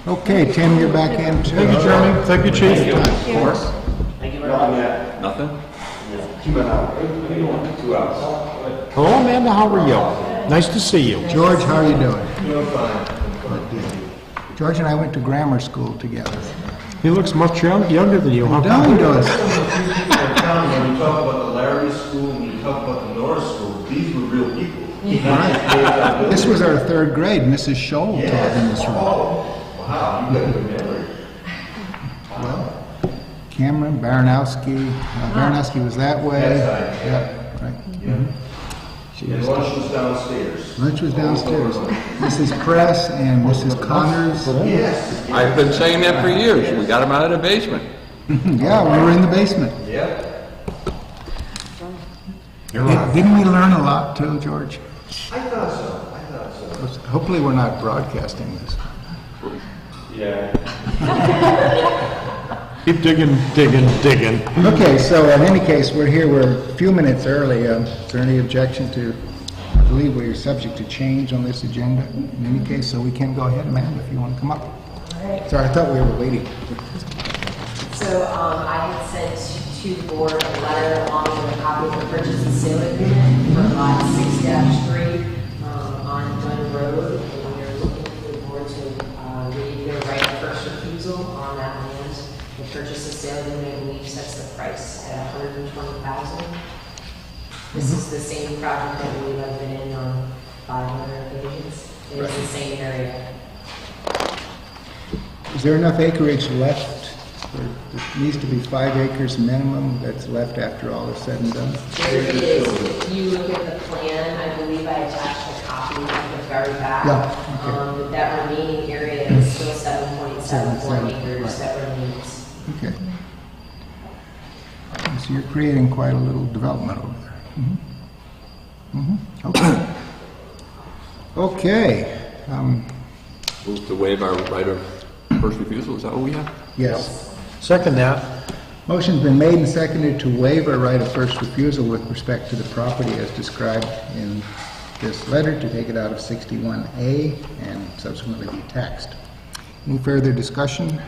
Okay, Tim, you're back in too. Thank you, Chairman. Thank you, Chief. Of course. Thank you very much. Nothing? 2 hours. Hello, Amanda. How are you? Nice to see you. George, how are you doing? Doing fine. George and I went to grammar school together. He looks much younger than you, huh? Down does. When you talk about the Larry School, when you talk about the Norris School, these were real people. Right. This was our third grade. Mrs. Scholl taught in this room. Oh, wow, you got a good memory. Well, Cameron, Baranowski. Baranowski was that way. That side. Yeah, right. And lunch was downstairs. Lunch was downstairs. Mrs. Press and Mrs. Connors. Yes. I've been saying that for years. We got them out of the basement. Yeah, we were in the basement. Yep. Didn't we learn a lot too, George? I thought so. Hopefully we're not broadcasting this. Yeah. Keep digging. Okay, so in any case, we're here, we're a few minutes early. Is there any objection to, I believe we're subject to change on this agenda in any case, so we can go ahead, Amanda, if you want to come up. Sorry, I thought we were waiting. So I had sent to the board a letter along with a copy of the purchase and sale agreement for lot 6-3 on Dunn Road. And we are looking for the board to read their right of first refusal on that land. The purchase and sale agreement, I believe, sets the price at $120,000. This is the same project I believe I've been in on 500 occasions. It is the same area. Is there enough acreage left? There needs to be 5 acres minimum that's left after all is said and done. There is, if you look at the plan, I believe I attached a copy at the very back. Yeah, okay. That remaining area is still 7.74 acres right. that remains. Okay. So you're creating quite a little development over there. Okay. Okay. Move to waive our right of first refusal. Is that what we have? Yes. Second that. Motion's been made and seconded to waive our right of first refusal with respect to the property as described in this letter, to take it out of 61A and subsequently be taxed. Any further discussion?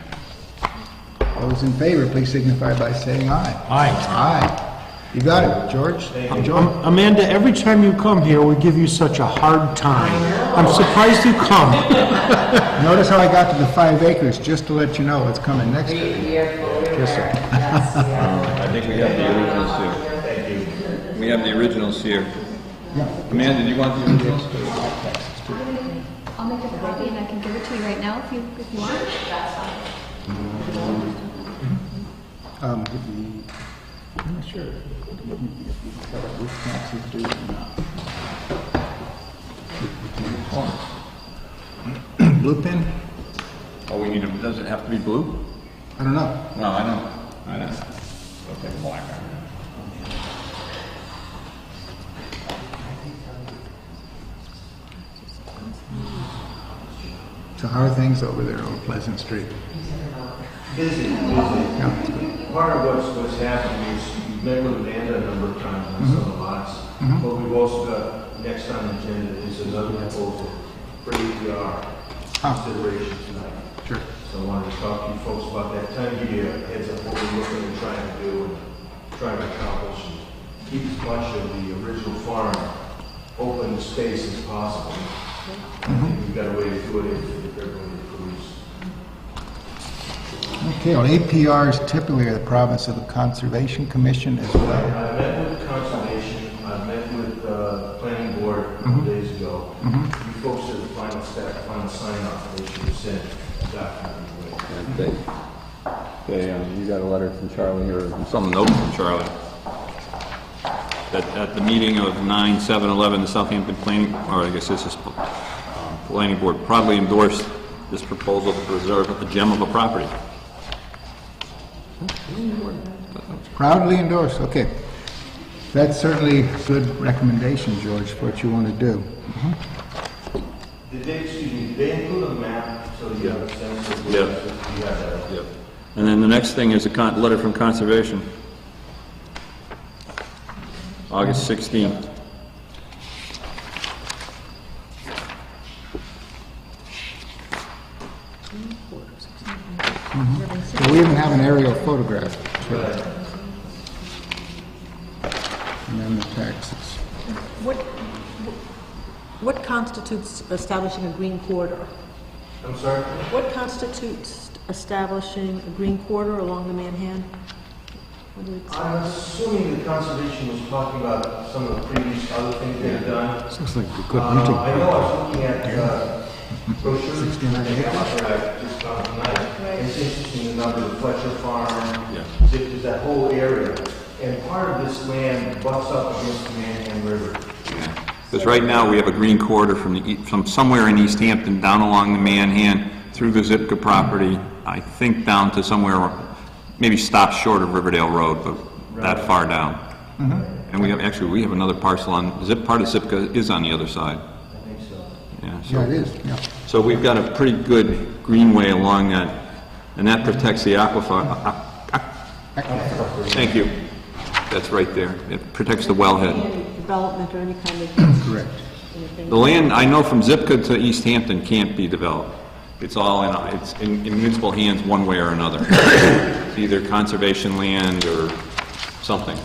Those in favor, please signify by saying aye. Aye. Aye. You got it, George. George. Amanda, every time you come here, we give you such a hard time. I'm surprised you come. Notice how I got to the 5 acres, just to let you know it's coming next year. We are fully aware. Yes, sir. Yes, we are. I think we have the originals here. Thank you. We have the originals here. Yeah. Amanda, do you want the originals? I'll make a copy and I can give it to you right now if you want. I'm not sure. Which taxes due or not. Blue pen? Oh, we need them. Does it have to be blue? I don't know. No, I know. I'll take black. So how are things over there on Pleasant Street? Busy. Yeah, it's good. Part of what's happening is we've met with Amanda a number of times on some of the lots, but we've also got, next on the agenda is another proposal for APR consideration tonight. Sure. So I wanted to talk to you folks about that, kind of give you a heads up what we're looking and trying to do and trying to accomplish and keep as much of the original farm open space as possible. I think we've got a way to do it if everybody approves. Okay, well, APRs typically are the province of the Conservation Commission as well. I met with conservation, I met with the planning board a couple days ago. You folks are the final step, final sign off, they should have sent a document away. Okay, you got a letter from Charlie, or some note from Charlie. At the meeting of 9/7/11, the Southampton Planning, or I guess this is Planning Board, proudly endorsed this proposal to preserve a gem of a property. Proudly endorsed, okay. That's certainly a good recommendation, George, for what you want to do. Did they, excuse me, did they include a map so you have a sense of Yeah. where you have that? Yep. And then the next thing is a letter from Conservation, August 16th. So we even have an aerial photograph. And then the taxes. What constitutes establishing a green corridor? I'm sorry? What constitutes establishing a green corridor along the Manhattan? What do we say? I'm assuming the conservation was talking about some of the previous other things they've done. Looks like a good I hunting. know I was looking at brochures 69 acres. that I just found tonight. And it's interesting, the number of Fletcher Farm, Yeah. there's that whole area. And part of this land butts up against the Manhattan River. Because right now, we have a green corridor from somewhere in Easthampton down along the Manhan, through the Zipka property, I think down to somewhere, maybe stops short of Riverdale Road, but that far down. And we have another parcel part of Zipka is on the other side. I think so. Yeah, it is, yeah. So we've got a pretty good greenway along that, and that protects the aquifer. Thank you. That's right there. It protects the wellhead. Any development or any kind of Correct. anything? The land, I know from Zipka to Easthampton can't be developed. It's all in municipal hands one way or another. It's either conservation land or something.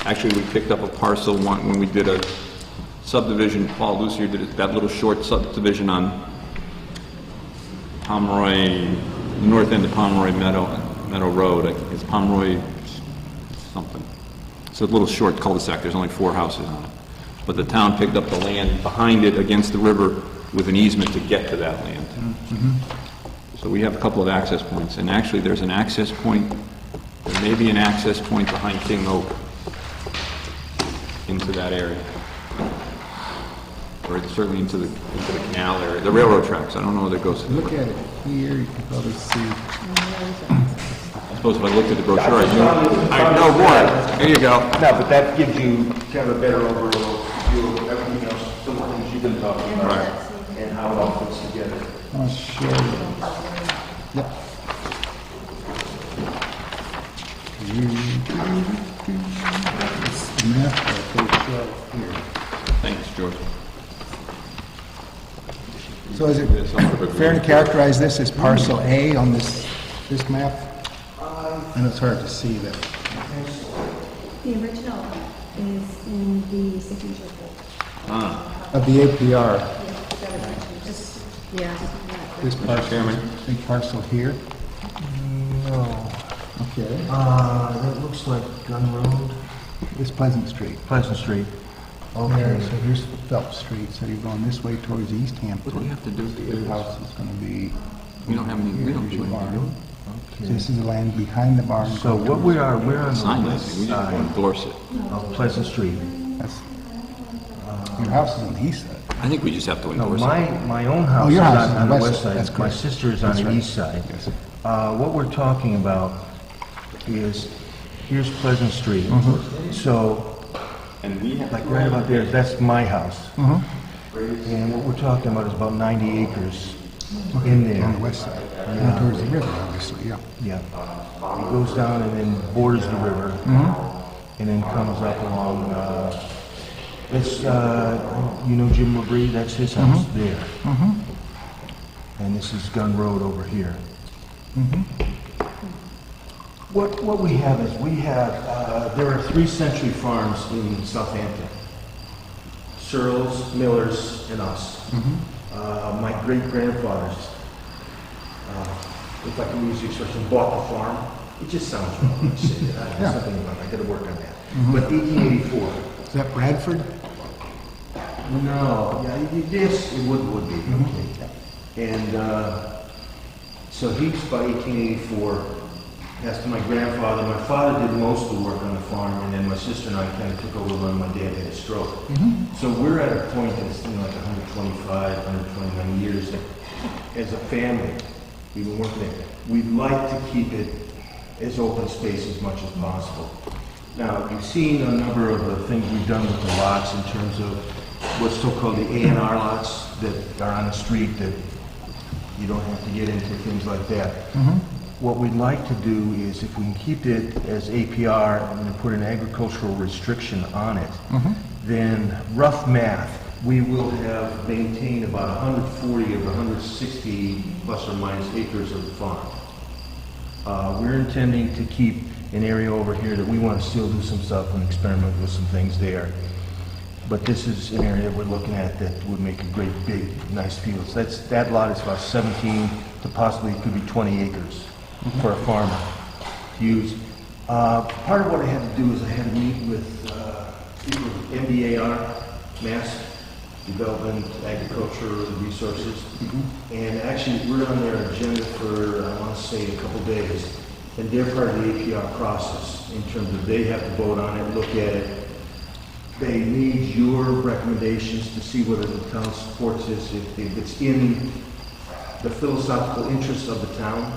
Actually, we picked up a parcel when we did a subdivision, Paul Lucier did that little short subdivision on Pomeroy, the north end of Pomeroy Meadow Road. I think it's Pomeroy something. It's a little short cul-de-sac. There's only 4 houses on it. But the town picked up the land behind it against the river with an easement to get to that land. So we have a couple of access points. And actually, there's an access point, there may be an access point behind King Oak into that area. Or certainly into the canal area, the railroad tracks. I don't know whether it goes to Look at it here, you can probably see. I suppose if I looked at the brochure, I know more. Here you go. No, but that gives you kind of a better overall view of everything else, some of the things you've been talking about, Right. and how it all fits together. I'll show you. Yep. It's the map that they show here. Thanks, George. So is it fair to characterize this as parcel A on this map? And it's hard to see that. The original is in the signature book. Of the APR, Yeah. this parcel, big parcel here? No. Okay. That looks like Gun Road, This Pleasant Street. Pleasant Street. Yeah, Okay. so here's Phelps Street, so you're going this way towards Easthampton. What do we have to do with Your the house is gonna be, We don't have any, we don't do here's your anything. barn. So this is the land behind the barn. So what we're on Sign the that west thing, we just side endorse it. of Pleasant Street. That's- Your house is on the east side. I think we just have to No, endorse it. my own house is your house is on on the the west west side. side. That's My correct. sister is on That's the right. east side. Yes. What we're talking about is, here's Pleasant Street. So, And we have. like right about there, that's my house. And what we're talking about is about 90 acres in there. On the west side, and towards the river, obviously, yeah. Yeah. It goes down and then borders the river, and then comes up along, it's, you know Jim LaBrie, that's his house there. And this is Gun Road over here. What we have is, there are 3 century farms in Southampton. Searles, Millers, and us. My great-grandfathers, if I can use the expression, bought the farm. It just sounds wrong when I say that. There's something wrong, I gotta work on that. But 1884, Is that Bradford? no, yeah, yes, it would be, okay. And, so he's by 1884, that's my grandfather. My father did most of the work on the farm, and then my sister and I kind of took over when my dad had a stroke. So we're at a point that's, like 125, 129 years as a family. We've been working there. We'd like to keep it as open space as much as possible. Now, you've seen a number of the things we've done with the lots in terms of what's so-called the A&R lots that are on the street that you don't have to get into, things like that. What we'd like to do is, if we can keep it as APR and then put an agricultural restriction on it, then rough math, we will have maintained about 140 of the 160 plus or minus acres of the farm. We're intending to keep an area over here that we want to still do some stuff and experiment with some things there. But this is an area we're looking at that would make a great, big, nice fields. That lot is about 17 to possibly could be 20 acres for a farmer to use. Part of what I had to do is I had to meet with people with MDAR, Mass Development, Agriculture, Resources. And actually, we're on their agenda for, I want to say, a couple days. And they're part of the APR process in terms of they have to vote on it, look at it. They need your recommendations to see whether the town supports this, if it's in the philosophical interest of the town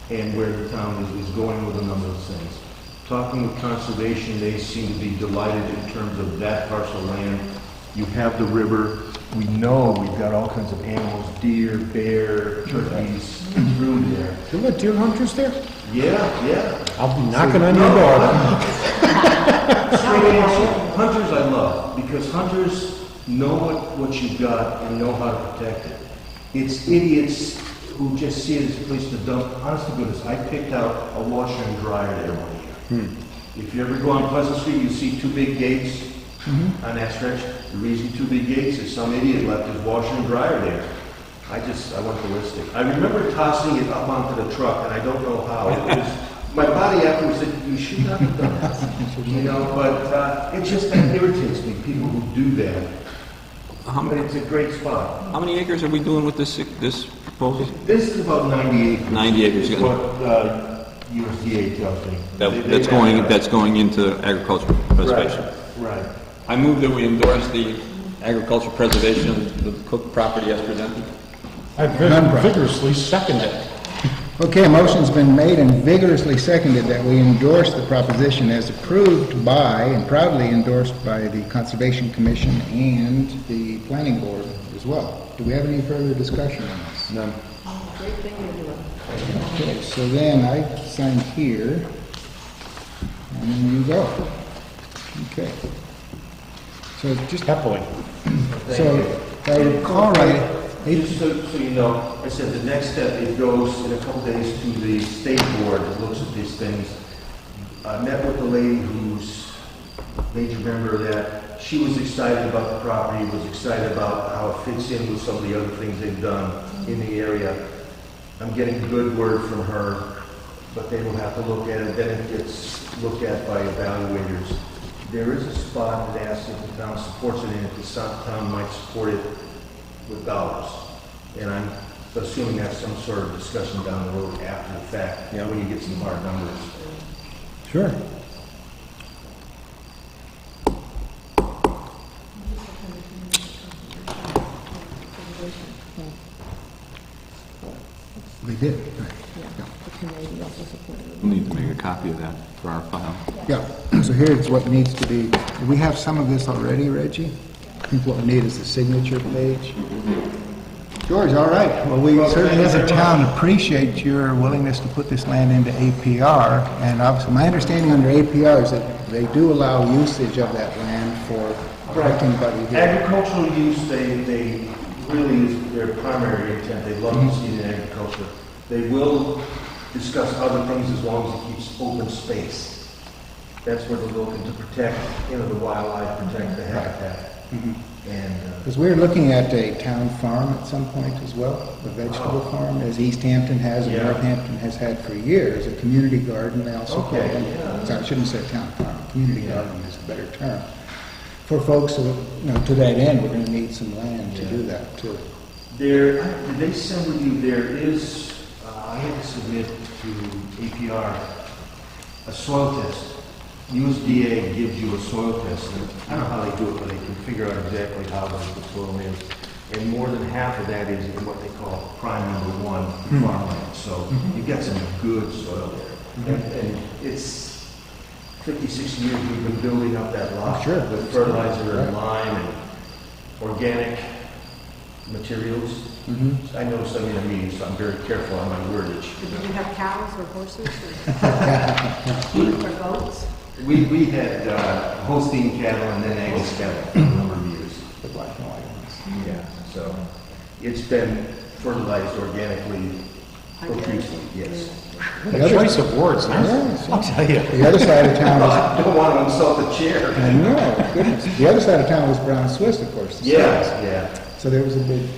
and where the town is going with a number of things. Talking with conservation, they seem to be delighted in terms of that parcel of land. You have the river. We know we've got all kinds of animals, deer, bear, turkeys through there. You got deer hunters there? Yeah. I'll be knocking on your door. Straight answer. Hunters I love, because hunters know what you've got and know how to protect it. It's idiots who just see it as a place to dump. Honest to goodness, I picked out a washer and dryer there one year. If you ever go on Pleasant Street, you see two big gates on that stretch. The reason two big gates is some idiot left his washer and dryer there. I went ballistic. I remember tossing it up onto the truck, and I don't know how. It was, my body afterwards said, you should not have done that. You know, but it just irritates me, people who do that. But it's a great spot. How many acres are we doing with this proposal? This is about 90 acres. 90 acres. Is what USDA tells me. That's going into agricultural preservation. Right. I move that we endorse the agricultural preservation of the Cook property as presented. I vigorously second it. Okay, a motion's been made and vigorously seconded that we endorse the proposition as approved by and proudly endorsed by the Conservation Commission and the Planning Board as well. Do we have any further discussion on this? None. Great thing you're doing. Okay, so then I sign here, and then you go. Okay. So just, Happily. so if I recall right, Just so you know, I said the next step, it goes in a couple days to the state board that looks at these things. I met with the lady who's a major member of that. She was excited about the property, was excited about how it fits in with some of the other things they've done in the area. I'm getting a good word from her, but they will have to look at it. Then it gets looked at by evaluators. There is a spot that asks if the town supports it, and if the town might support it with dollars. And I'm assuming that's some sort of discussion down the road after the fact, when you get some hard numbers. sure. They did, right. We'll need to make a copy of that for our file. Yeah, so here's what needs to be, do we have some of this already, Reggie? I think what we need is the signature page. George, all right. Well, we certainly as a town appreciate your willingness to put this land into APR. And obviously, my understanding under APR is that they do allow usage of that land for protecting buddy here. Agricultural use, they really is their primary intent. They love to see it in agriculture. They will discuss other things as long as it keeps open space. That's what they're looking to protect, the wildlife, protect the habitat. And Because we're looking at a town farm at some point as well, a vegetable farm, as Easthampton has and Yeah. Northampton has had for years, a community garden, they also call Okay, them. yeah. Sorry, I shouldn't say town farm, community garden is the better term. For folks who, to that end, we're going to need some land to do that too. did they send with you, there is, I had to submit to APR a soil test. USDA gives you a soil test, and I don't know how they do it, but they can figure out exactly how the soil is. And more than half of that is in what they call prime number 1 farmland. So you've got some good soil there. And it's 56 years we've been building up that lot Sure. with fertilizer and lime and organic materials. I noticed I'm in a meeting, so I'm very careful on my wordage. Did you have cows or horses or or goats? We had Holstein cattle and then Angus cattle for a number of years. the black and white ones. Yeah, so it's been fertilized organically profusely, yes. What a choice of words, huh? Yes, I'll tell you. The other side of town was, I don't want to insult the chair. I know, goodness, the other side of town was brown Swiss, of course. the Yes, styles. yeah. So there was a big,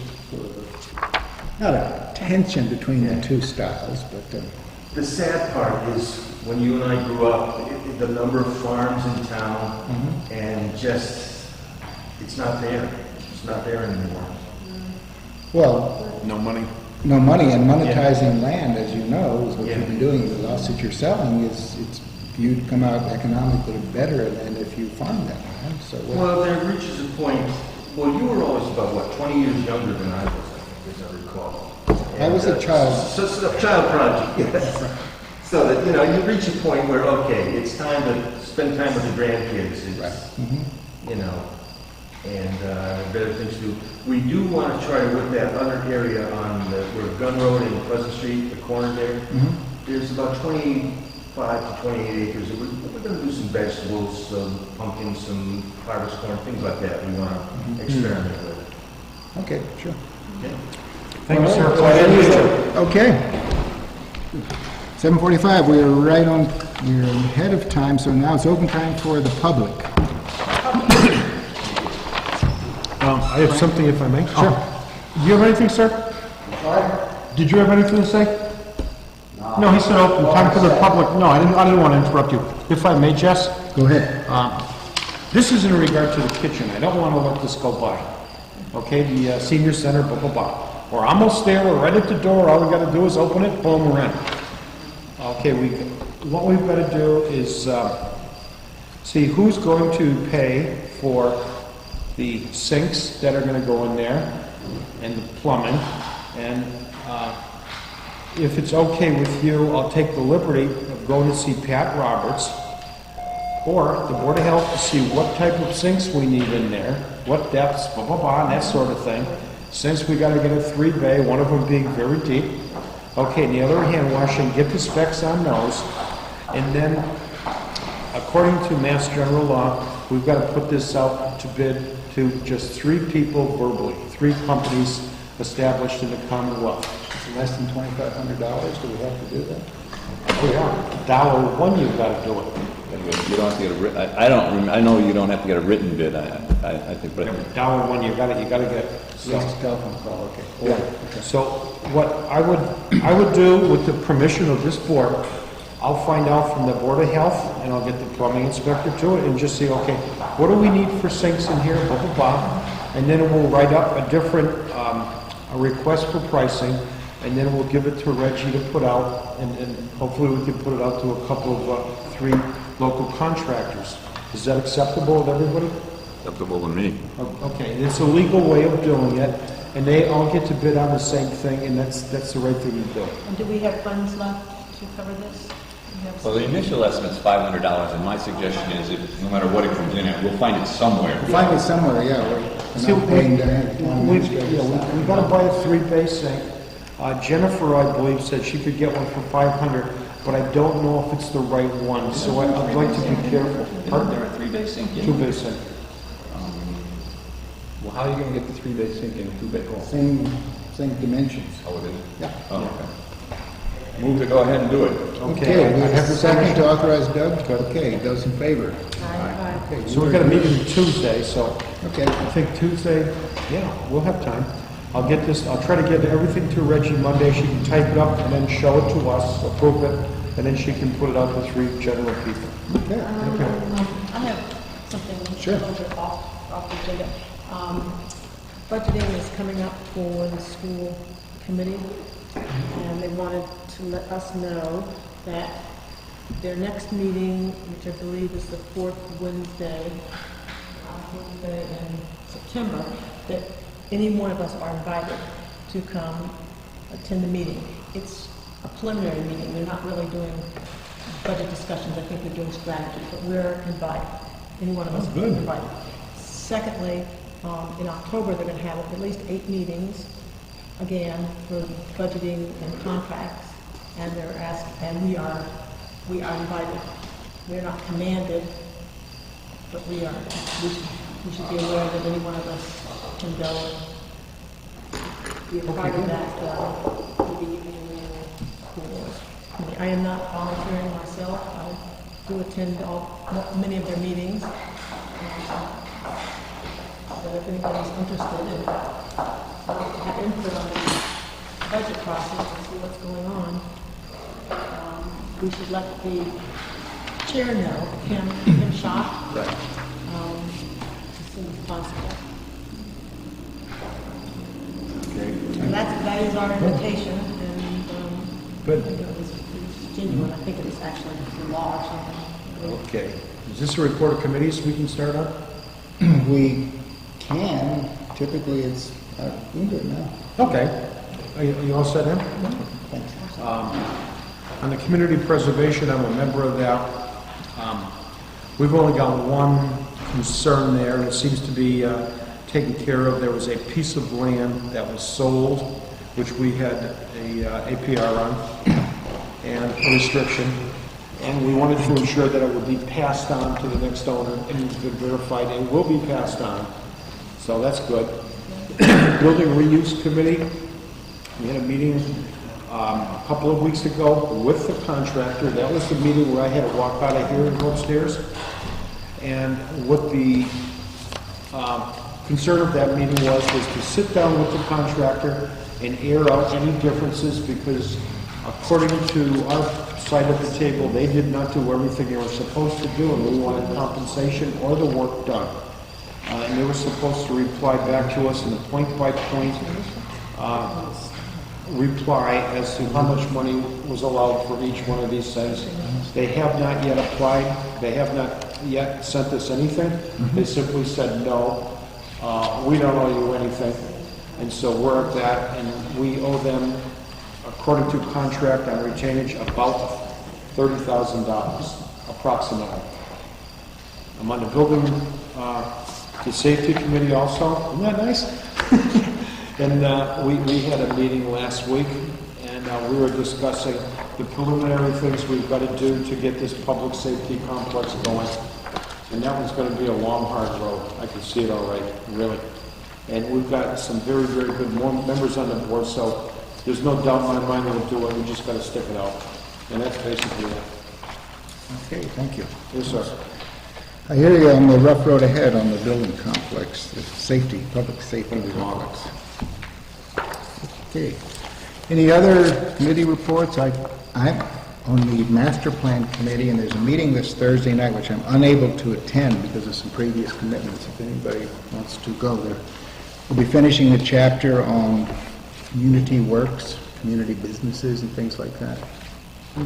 not a tension between the two styles, but, The sad part is, when you and I grew up, the number of farms in town, and just, it's not there. It's not there anymore. well, No money. no money and monetizing land, as you know, is what Yeah. you've been doing. The lawsuit you're selling is, you'd come out economically better than if you farmed that land, so. Well, there reaches a point, well, you were always about, what, 20 years younger than I was, I think, as I recall. I was a child. So it's a child project, yes. So that, you know, you reach a point where, okay, it's time to spend time with the grandkids. Right. It's, you know, and better things to do. We do want to try to, with that other area on the, where Gun Road and Pleasant Street, the corner there, there's about 25 to 28 acres. We're going to do some vegetables, some pumpkins, some harvest corn, things like that. We want to experiment with. Okay, sure. Okay? Thank you, sir. Okay. 7:45, we are right on, we're ahead of time, so now it's open time for the public. I have something, if I may. Sure. Do you have anything, sir? Did you have anything to say? No, he said open time for the public. No, I didn't want to interrupt you. If I may, Jess? Go ahead. This is in regard to the kitchen. I don't want to let this go by. Okay, the senior center, blah, blah, blah. We're almost there. We're right at the door. All we got to do is open it, boom, we're in. Okay, what we've got to do is see who's going to pay for the sinks that are going to go in there and the plumbing. And if it's okay with you, I'll take the liberty of going to see Pat Roberts or the Board of Health to see what type of sinks we need in there, what depths, blah, blah, blah, and that sort of thing. Since we got to get a 3-bay, one of them being very deep. Okay, and the other hand washing, get the specs on those. And then, according to Mass General Law, we've got to put this out to bid to just 3 people verbally, 3 companies established in the Commonwealth. It's less than $2,500, do we have to do that? Oh, yeah. $1 you've got to do it. You don't have to get a written, I know you don't have to get a written bid, I think, but. $1 you got to get. Just a telephone call, okay. Yeah. So what I would do with the permission of this board, I'll find out from the Board of Health and I'll get the plumbing inspector to it and just say, okay, what do we need for sinks in here, blah, blah, blah. And then we'll write up a different, a request for pricing, and then we'll give it to Reggie to put out, and hopefully we can put it out to a couple of 3 local contractors. Is that acceptable with everybody? Acceptable to me. Okay, and it's a legal way of doing it, and they all get to bid on the same thing, and that's the right thing to do. And do we have funds left to cover this? We have Well, the initial estimate's $500, and my suggestion is, if, no matter what it comes in at, we'll find it somewhere. Find it somewhere, yeah, we're not paying the We've got to buy a 3-bay sink. Jennifer, I believe, said she could get one for $500, but I don't know if it's the right one, so I'd like to be careful. Isn't there a 3-bay sink? 2-bay sink. Well, how are you going to get the 3-bay sink in a 2-bay hole? Same dimensions. Oh, it is? Yeah. Oh, okay. Move to go ahead and do it. Okay, we I have a second to permission. authorize Doug. Okay, those in favor? Aye. Okay, So we've got a meeting Tuesday, so Okay, I think Tuesday, yeah, we'll have time. I'll try to get everything to Reggie Monday. She can type it up and then show it to us, approve it, and then she can put it out to 3 general people. okay. I have something Sure. a little bit off the agenda. Budgeting is coming up for the school committee, and they wanted to let us know that their next meeting, which I believe is the 4th Wednesday in September, that any one of us are invited to come attend the meeting. It's a preliminary meeting. They're not really doing budget discussions. I think they're doing strategy, but we're invited. Any one of us is invited. Secondly, in October, they're going to have at least 8 meetings, again, for budgeting and contracts, and they're asked, and we are invited. We're not commanded, but we you should be aware that any one of us can go and be a part of that meeting. I am not volunteering myself. I do attend many of their meetings. But if anybody's interested in have input on the budget process and see what's going on, we should let the chair know, Kim Schott, as soon as possible. Okay. And that is our invitation, and Good. I think it was genuine. I think it was actually the law or something. Okay. Is this a report of committees we can start on? We can, typically it's, we can do it now. Okay. Are you all set in? Thanks. On the community preservation, I'm a member of that. We've only got one concern there, and it seems to be taken care of. There was a piece of land that was sold, which we had a APR on, and a restriction, and we wanted to ensure that it would be passed on to the next owner, and it's been verified it will be passed on. So that's good. Building Reuse Committee, we had a meeting a couple of weeks ago with the contractor. That was the meeting where I had to walk out of here and go upstairs. And what the concern of that meeting was to sit down with the contractor and air out any differences, because according to our side of the table, they did not do everything they were supposed to do, and we wanted compensation or the work done. And they were supposed to reply back to us in a point-by-point reply as to how much money was allowed for each one of these things. They have not yet applied. They have not yet sent us anything. They simply said, no, we don't owe you anything. And so we're at that, and we owe them, according to contract on retainage, about $30,000, approximately. I'm on the building, the safety committee also. Isn't that nice? And we had a meeting last week, and we were discussing the preliminary things we've got to do to get this public safety complex going. And that one's going to be a long, hard road. I can see it all right, really. And we've got some very, very good members on the board, so there's no doubt in my mind we'll do it. We just got to stick it out. And that's basically it. Okay, thank you. Yes, sir. I hear you on the rough road ahead on the building complex, the safety, public safety complex. Okay. Any other committee reports? I'm on the master plan committee, and there's a meeting this Thursday night, which I'm unable to attend because of some previous commitments. If anybody wants to go there, we'll be finishing a chapter on community works, community businesses, and things like that. I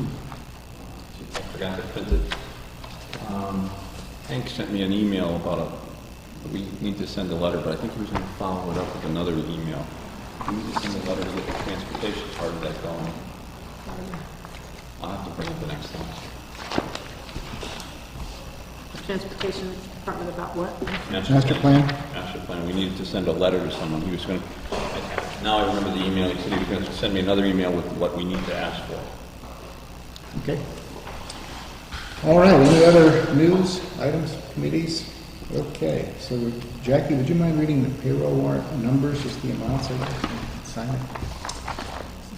forgot to print it. Hank sent me an email about we need to send a letter, but I think he was going to follow it up with another email. We need to send a letter to get the transportation part of that going. I'll have to bring it the next time. Transportation Department about what? Master plan? Master plan. We needed to send a letter to someone. He was going to, now I remember the email. He said he was going to send me another email with what we need to ask for. Okay. All right, any other news, items, committees? Okay, so Jackie, would you mind reading the payroll warrant numbers, just the amounts of it? Sign it.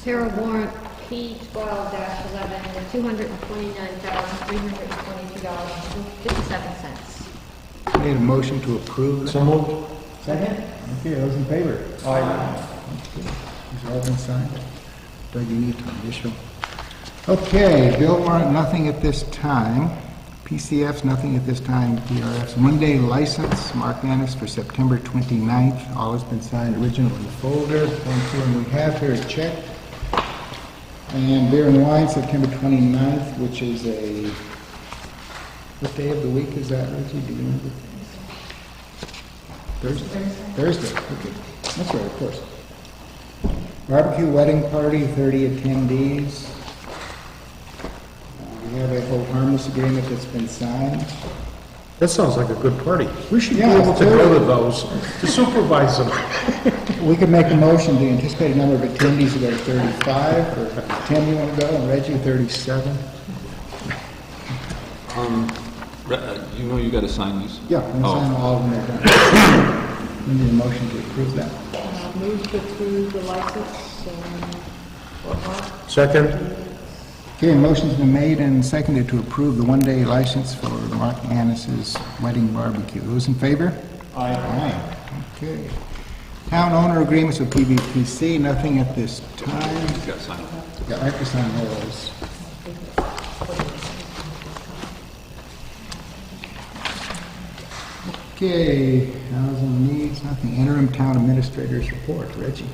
Payroll warrant P12-11, $229,322.57. Need a motion to approve. So moved. Second? Okay, those in favor? Aye. These all been signed? Doug, you need to initial. Okay, bill warrant, nothing at this time. PCFs, nothing at this time. PRFs, one-day license, Mark Annis for September 29th. All has been signed, original in the folder. And we have here a check. And beer and wine, September 29th, which is a, what day of the week is that, Reggie? Do you remember? Thursday? Thursday, okay. That's right, of course. Barbecue wedding party, 30 attendees. We have a whole harmless agreement that's been signed. That sounds like a good party. We should be Yeah, able to go to those, to supervise them. We could make a motion to anticipate a number of attendees that are 35, or 10 you want to go, and Reggie, 37. You know you gotta sign these? Yeah, we'll Oh. sign all of them. They're done. We need a motion to approve that. Move to approve the license, whatnot. Second? Okay, motion's been made and seconded to approve the one-day license for Mark Annis's wedding barbecue. Those in favor? Aye. Aye. Okay. Town owner agreements with PVPC, nothing at this time. You gotta sign them. Yeah, I have to sign those. Okay, housing needs, nothing. Interim town administrators report. Reggie.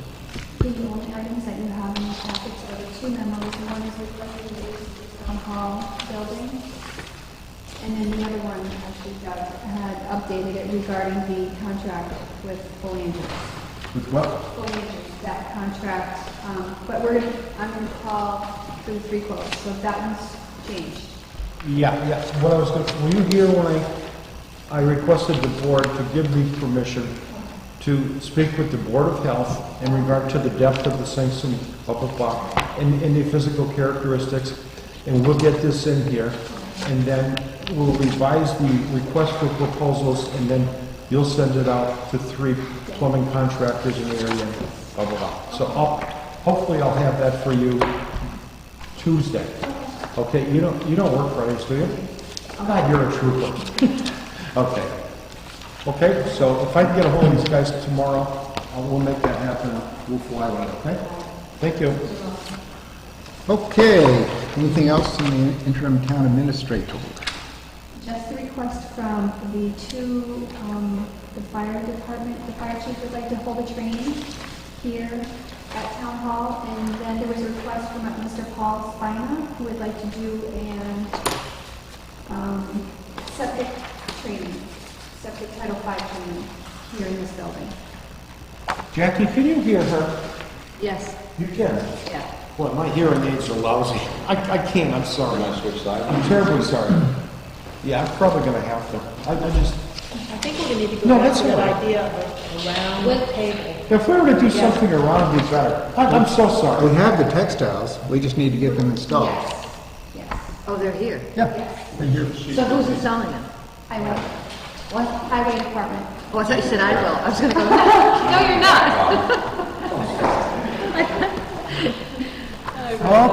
The only items that you have in the packets are the two memos. One is requesting the use of the town hall building. And then the other one, actually, Doug had updated it regarding the contract with Folangers. With what? Folangers, that contract, but I'm gonna call for the 3 quotes, so that one's changed. Yeah, what I was going to, were you here when I requested the board to give me permission to speak with the Board of Health in regard to the depth of the sinks and blah, blah, blah, and the physical characteristics, and we'll get this in here, and then we'll revise the request for proposals, and then you'll send it out to 3 plumbing contractors in the area, blah, blah, blah. So hopefully I'll have that for you Tuesday. Okay, you don't work Fridays, do you? God, you're a trooper. Okay, so if I can get a hold of these guys tomorrow, we'll make that happen. We'll fly with it, okay? Thank you. Okay, anything else in the interim town administrator? Just a request from the the fire department, the fire chief would like to hold a training here at Town Hall, and then there was a request from Mr. Paul Spina, who would like to do septic training, septic Title V training here in this building. Jackie, can you hear her? Yes, You can. yeah. Well, my hearing aids are lousy. I can't, I'm sorry. Want to switch sides? I'm terribly sorry. Yeah, I'm probably gonna have to. I just, I think we're gonna need to go No, back that's to that all right. idea of a round table. if we were to do something around, it'd be better. I'm so We sorry. have the textiles, we just need to get them installed. Yes, yes, Oh, they're here. Yeah. yes. they're here. So who's installing them? Highway, What? highway department. Oh, I thought you said I will. I was gonna go, no, you're not.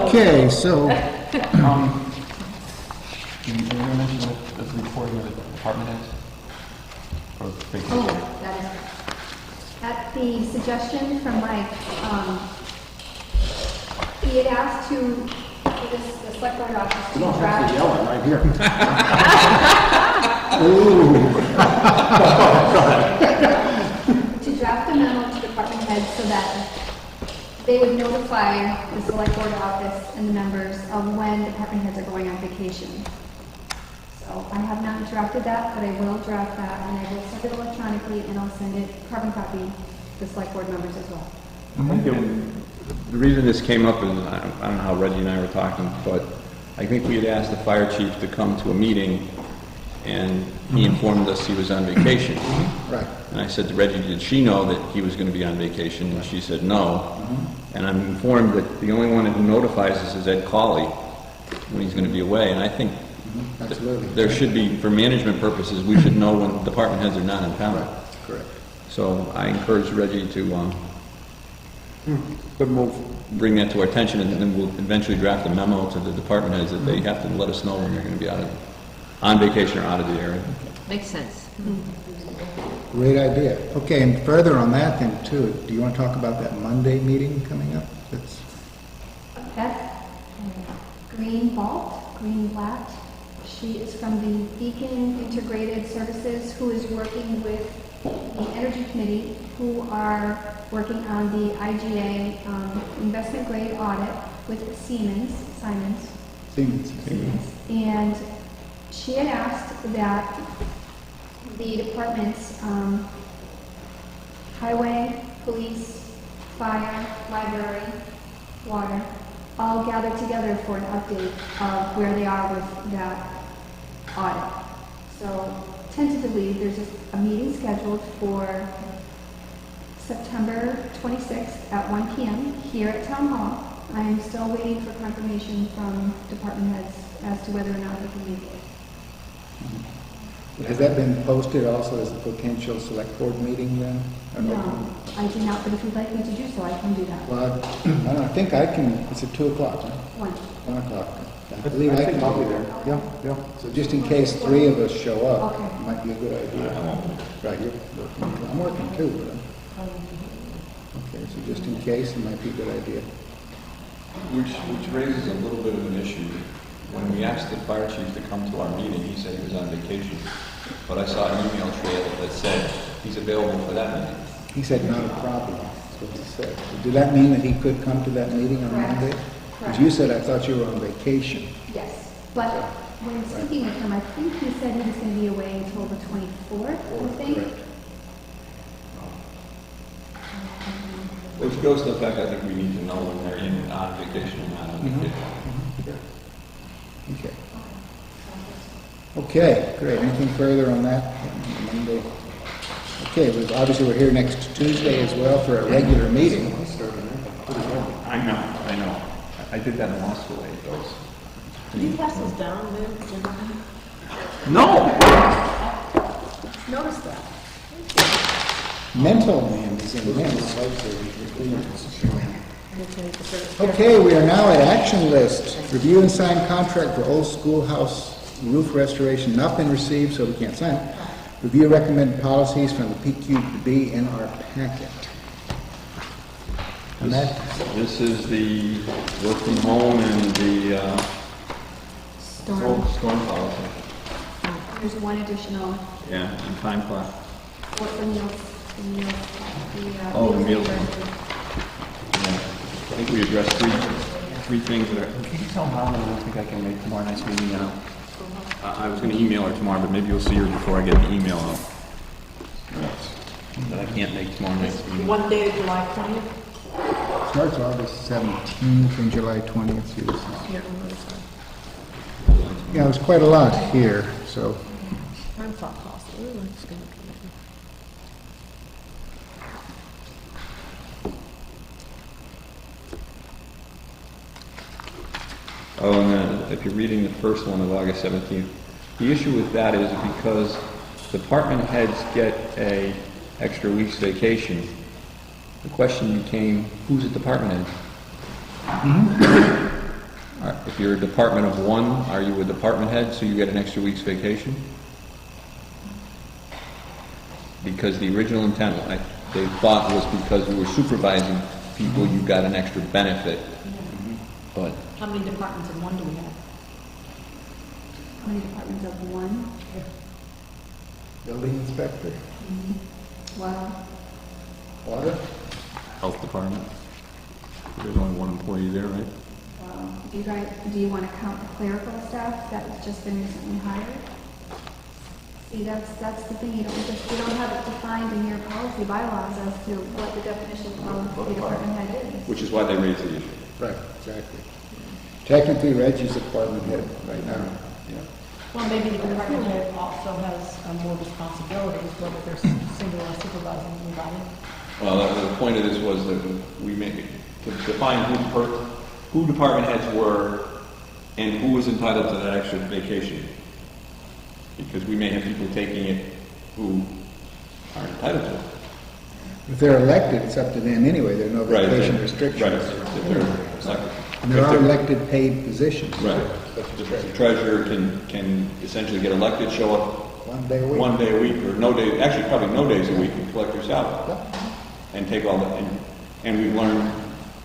Okay, so, Did you mention the reporting of the department heads? Or vacation? Oh, that is, at the suggestion from Mike, he had asked for the select board office to draft. yelling right here. To draft a memo to department heads so that they would notify the select board office and the members of when department heads are going on vacation. So I have not drafted that, but I will draft that, and I will send it electronically, and I'll send it carbon copy to the select board members as well. The reason this came up is, I don't know how Reggie and I were talking, but I think we had asked the fire chief to come to a meeting, and he informed us he was on vacation. Right. And I said to Reggie, did she know that he was going to be on vacation? And she said no. And I'm informed that the only one who notifies us is Ed Cawley when he's going to be away. And I think Absolutely. there should be, for management purposes, we should know when department heads are not in town. Correct. So I encourage Reggie to Good move. bring that to our attention, and then we'll eventually draft a memo to the department heads that they have to let us know when they're going to be on vacation or out of the area. Makes sense. Great idea. Okay, and further on that then too, do you want to talk about that Monday meeting coming up? That's Beth Greenblatt. She is from the Beacon Integrated Services, who is working with the Energy Committee, who are working on the IGA investment grade audit with Simons. And she had asked that the departments, highway, police, fire, library, water, all gather together for an update of where they are with that audit. So tentatively, there's a meeting scheduled for September 26th at 1 p.m. here at Town Hall. I am still waiting for confirmation from department heads as to whether or not they can make it. Has that been posted also as a potential select board meeting then? Or No, I did not, but if you'd like me to do so, I can do that. Well, I think I can, it's at 2 o'clock, huh? 1. 1 o'clock. I believe I can I'll be do there. that. Yeah, yeah. So just in case 3 of us show up, Okay. it might be a good idea. Right, you're working. I'm working too, but okay, so just in case, it might be a good idea. Which raises a little bit of an issue. When we asked the fire chief to come to our meeting, he said he was on vacation. But I saw an email trail that said he's available for that meeting. He said not a problem, that's what he said. So did that mean that he could come to that meeting on Correct. Monday? Because Correct. you said, I thought you were on vacation. Yes, but when speaking with him, I think he said he was going to be away until the 24th, I think. Correct. Which goes to the fact, I think we need to know when they're in on vacation or not on vacation. Okay. Okay, great. Anything further on that? Monday? Okay, well, obviously we're here next Tuesday as well for a regular meeting. I know. I did that in law school, it goes. Did you pass those down there, gentlemen? No! Notice that. Mental man is immense. Okay, we are now at action list. Review and sign contract for old schoolhouse roof restoration, not been received, so we can't sign it. Review recommended policies from the PQB in our packet. And that, This is the work from home and the storm policy. There's one additional, Yeah, and time clock. what the meals, Oh, the meals. meals. I think we addressed three things that are... Can you tell Mom that I don't think I can make tomorrow night's meeting now? I was going to email her tomorrow, but maybe you'll see her before I get the email out. That I can't make tomorrow night's meeting. One day of July 20th? starts August 17th and July 20th. See, this is- Yeah, I'm really sorry. Yeah, there's quite a lot here, so. I'm thought possible. I'm just gonna come in. Oh, and then if you're reading the first one of August 17th, the issue with that is because department heads get a extra week's vacation, the question became, who's a department head? If you're a department of one, are you a department head, so you get an extra week's vacation? Because the original intent, they thought was because you were supervising people, you got an extra benefit. But How many departments in one do we have? How many departments of one? Building inspector, Well, water, health department, there's only one employee there, right? do you want to count the clerical staff that has just been recently hired? See, that's the thing, you don't have it defined in your policy bylaws as to what the definition of a department head is. Which is why they raised the issue. right, exactly. Technically, Reggie's department head right now. Well, maybe the department head also has more responsibilities, whether they're single or supervising anybody. Well, the point of this was that we made, to define who department heads were and who was entitled to that extra vacation. Because we may have people taking it who aren't entitled to it. If they're elected, it's up to them anyway, there are no Right, vacation Right, restrictions. if they're elected. And there are elected paid positions. Right. The treasurer can essentially get elected, show up 1 day a week. 1 day a week, or no day, actually probably no days a week, and collect her salary. And take all the, and we've learned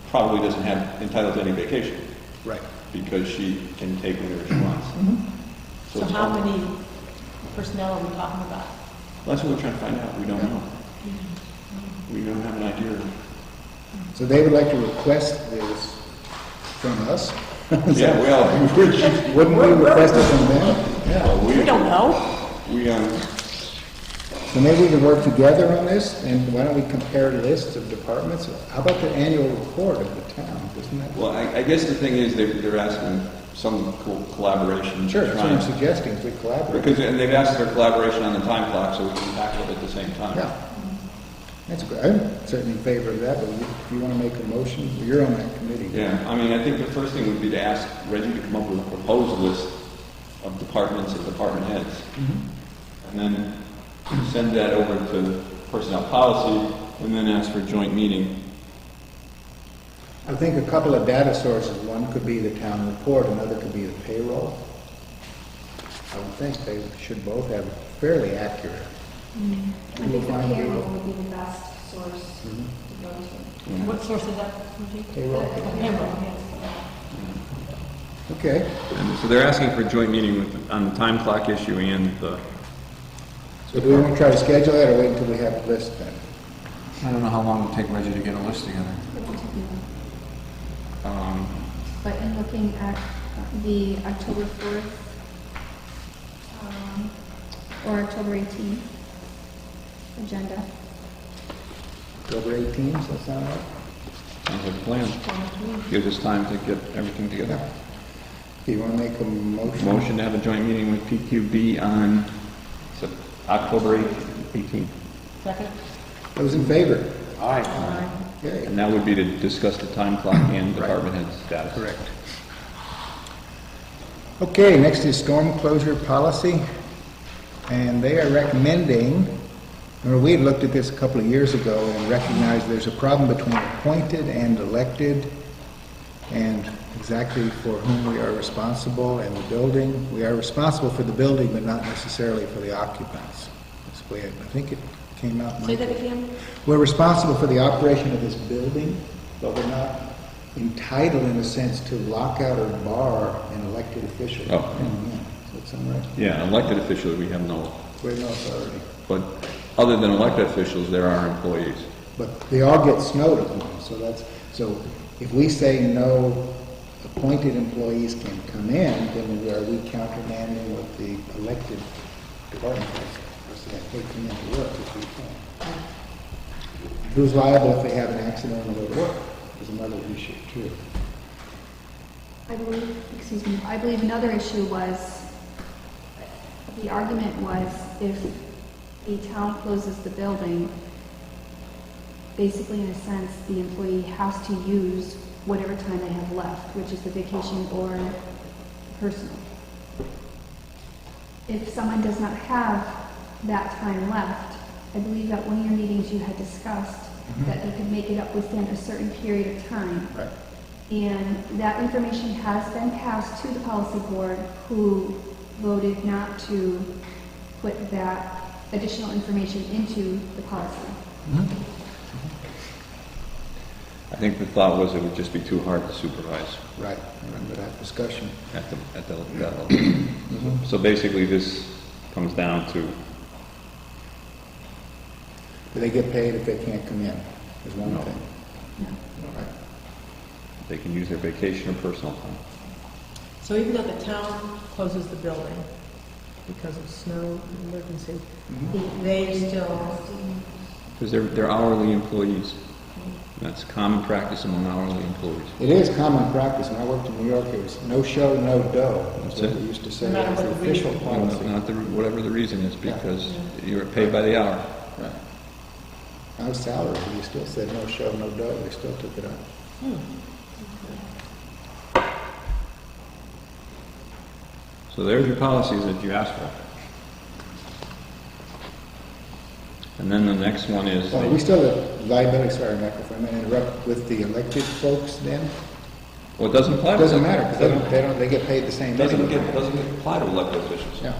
probably doesn't have entitled to any vacation, Right. because she can take whatever she wants. So it's how all- many personnel are we talking about? That's what we're trying to find out, we don't know. We don't have an idea. So they would like to request this from us? Yeah, well, Wouldn't we request it from them? well, We don't know. We, So maybe we can work together on this, and why don't we compare lists of departments? How about the annual report of the town, isn't that? well, I guess the thing is, they're asking some collaboration. Sure, that's what I'm trying- suggesting, is we collaborate. Because, and they've asked for collaboration on the time clock, so we can tackle it at the same time. Yeah, that's good. I'm certainly in favor of that, but if you want to make a motion, you're on that committee. Yeah, I mean, I think the first thing would be to ask Reggie to come up with a proposed list of departments and department heads. And then send that over to personnel policy, and then ask for a joint meeting. I think a couple of data sources, one could be the town report, another could be the payroll. I would think they should both have fairly accurate. I think the payroll would be the best source to go to. What source is that? Payroll. Payroll. Okay. And so they're asking for a joint meeting on the time clock issue and the, So do we want to try to schedule that or wait until we have the list then? I don't know how long it would take Reggie to get a list together. But in looking at the October 4th or October 18th agenda, October 18th, does that sound right? sounds like a plan. Gives us time to get everything together. Do you want to make a motion? Motion to have a joint meeting with PQB on October 18th. Second? Those in favor? Aye. Okay. And that would be to discuss the time clock and department head status. Correct. Okay, next is storm closure policy. And they are recommending, remember we had looked at this a couple of years ago and recognized there's a problem between appointed and elected and exactly for whom we are responsible and the building. We are responsible for the building, but not necessarily for the occupants. That's the way I think it came out. Say that again? We're responsible for the operation of this building, but we're not entitled in a sense to lock out or bar an elected official. Oh. Does that sound right? Yeah, elected officials, we have no, We have no authority. but other than elected officials, there are employees. But they all get snowed upon, so if we say no appointed employees can come in, then are we countermanding what the elected department heads are saying, they come in to work if we can. Who's liable if they have an accident on the way to work is another issue too. I believe another issue was, the argument was if the town closes the building, basically in a sense, the employee has to use whatever time they have left, which is the vacation or personal. If someone does not have that time left, I believe that one of your meetings you had discussed that they could make it up within a certain period of time. Right. And that information has been passed to the policy board, who voted not to put that additional information into the policy. I think the thought was it would just be too hard to supervise Right, I remember that discussion. at that level. So basically, this comes down to, Do they get paid if they can't come in, is one No. thing. No. Right. they can use their vacation or personal time. So even though the town closes the building because of snow emergency, they still, Because they're hourly employees. That's common practice among hourly employees. It is common practice. When I worked in New York, it was no show, no dough. That's That's what it. they used to say. No matter It was what the the official reason. policy. Not whatever the reason is, because you're paid by the hour. Right. I was salaried, but you still said no show, no dough. They still took it up. So there's your policies that you asked for. And then the next one is, Well, we still have liability, sorry, Michael, if I may interrupt, with the elected folks then? well, it doesn't apply It to... doesn't matter, because they get paid the same. Doesn't anyway. get apply to elected officials. Yeah.